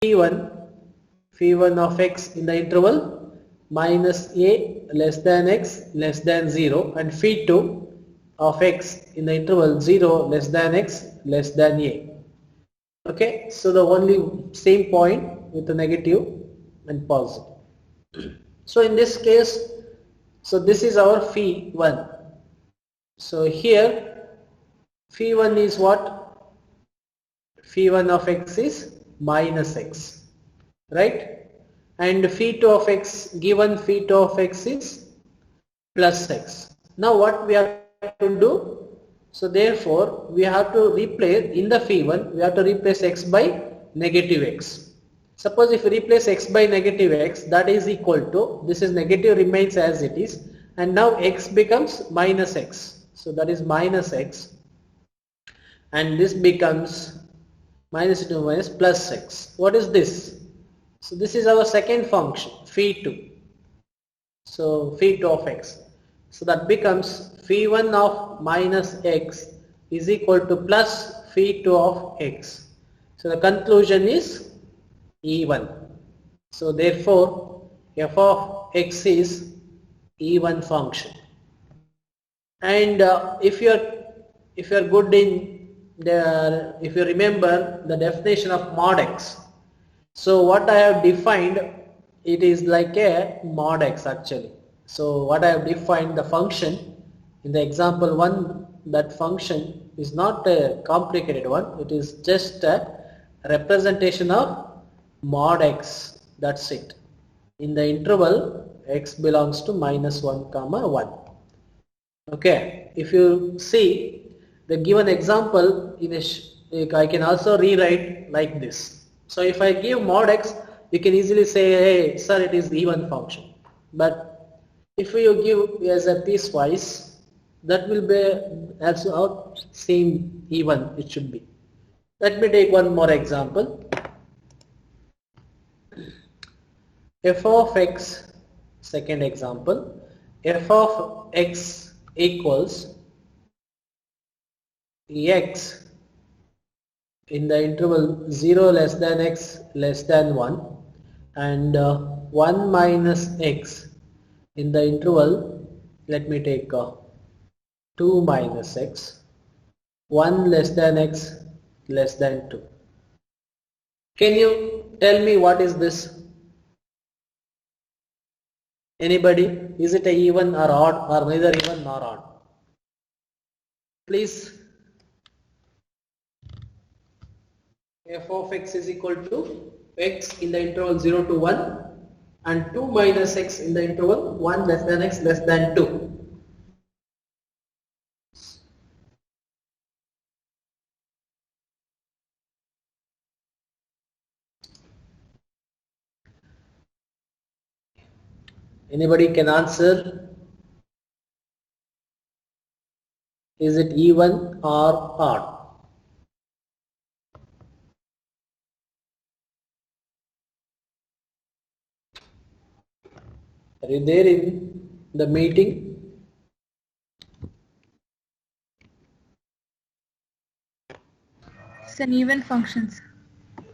phi1 of x in the interval minus a less than x less than 0, and phi2 of x in the interval 0 less than x less than a. Okay, so the only same point with the negative and positive. So in this case, so this is our phi1. So here phi1 is what? Phi1 of x is minus x, right? And phi2 of x, given phi2 of x is plus x. Now what we have to do? So therefore we have to replace in the phi1, we have to replace x by negative x. Suppose if we replace x by negative x, that is equal to, this is negative remains as it is, and now x becomes minus x. So that is minus x, and this becomes minus 2 minus plus x. What is this? So this is our second function, phi2. So phi2 of x. So that becomes phi1 of minus x is equal to plus phi2 of x. So the conclusion is even. So therefore f of x is even function. And if you are good in the, if you remember the definition of mod x, so what I have defined, it is like a mod x actually. So what I have defined, the function in the example 1, that function is not a complicated one, it is just a representation of mod x, that's it, in the interval x belongs to minus 1 comma 1. Okay, if you see the given example in a I can also rewrite like this. So if I give mod x, you can easily say, hey sir, it is even function. But if you give as a piecewise, that will be also out same even it should be. Let me take one more example. F of x, second example, f of x equals x in the interval 0 less than x less than 1, and 1 minus x in the interval, let me take 2 minus x, 1 less than x less than 2. Can you tell me what is this? Anybody? Is it a even or odd, or neither even nor odd? Please. F of x is equal to x in the interval 0 to 1 and 2 minus x in the interval 1 less than x less than 2. Anybody can answer? Is it even or odd? Are you there in the meeting? It's an even function.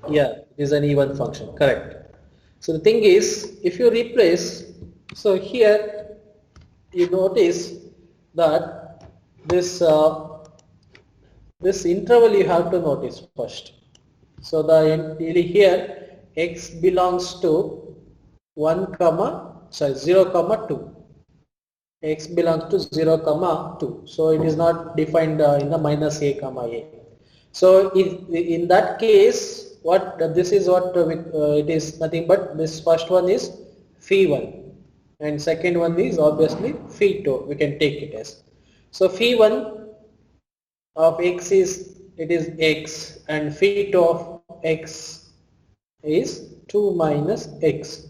Yeah, it is an even function, correct. So the thing is, if you replace, so here you notice that this this interval you have to notice first. So the here x belongs to 1 comma, sorry, 0 comma 2. X belongs to 0 comma 2. So it is not defined in the minus a comma a. So in that case, what this is what it is nothing but this first one is phi1 and second one is obviously phi2. We can take it as. So phi1 of x is, it is x, and phi2 of x is 2 minus x.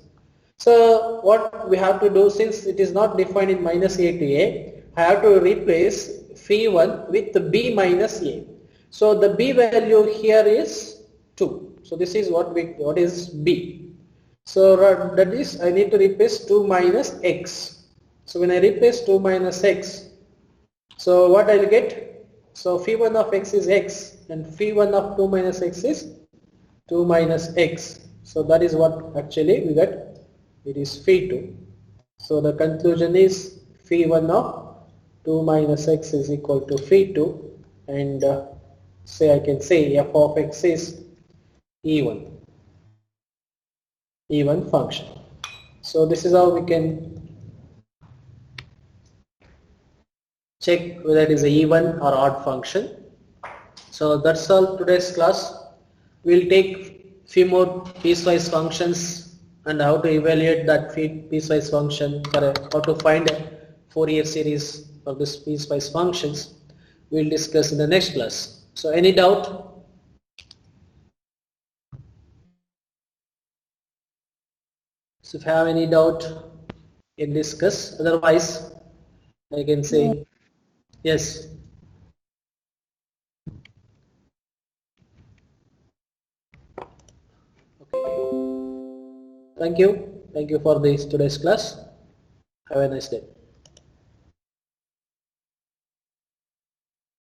So what we have to do, since it is not defined in minus a to a, I have to replace phi1 with b minus a. So the b value here is 2. So this is what is b. So that is, I need to replace 2 minus x. So when I replace 2 minus x, so what I will get? So phi1 of x is x and phi1 of 2 minus x is 2 minus x. So that is what actually we get. It is phi 2. So the conclusion is phi 1 of 2 minus x is equal to phi 2, and say I can say f of x is even function. So this is how we can check whether it is a even or odd function. So that's all today's class. We'll take few more piecewise functions and how to evaluate that piecewise function, for how to find a Fourier series of this piecewise functions. We'll discuss in the next class. So any doubt? So if you have any doubt, you can discuss. Otherwise, I can say yes. Okay. Thank you. Thank you for this today's class. Have a nice day.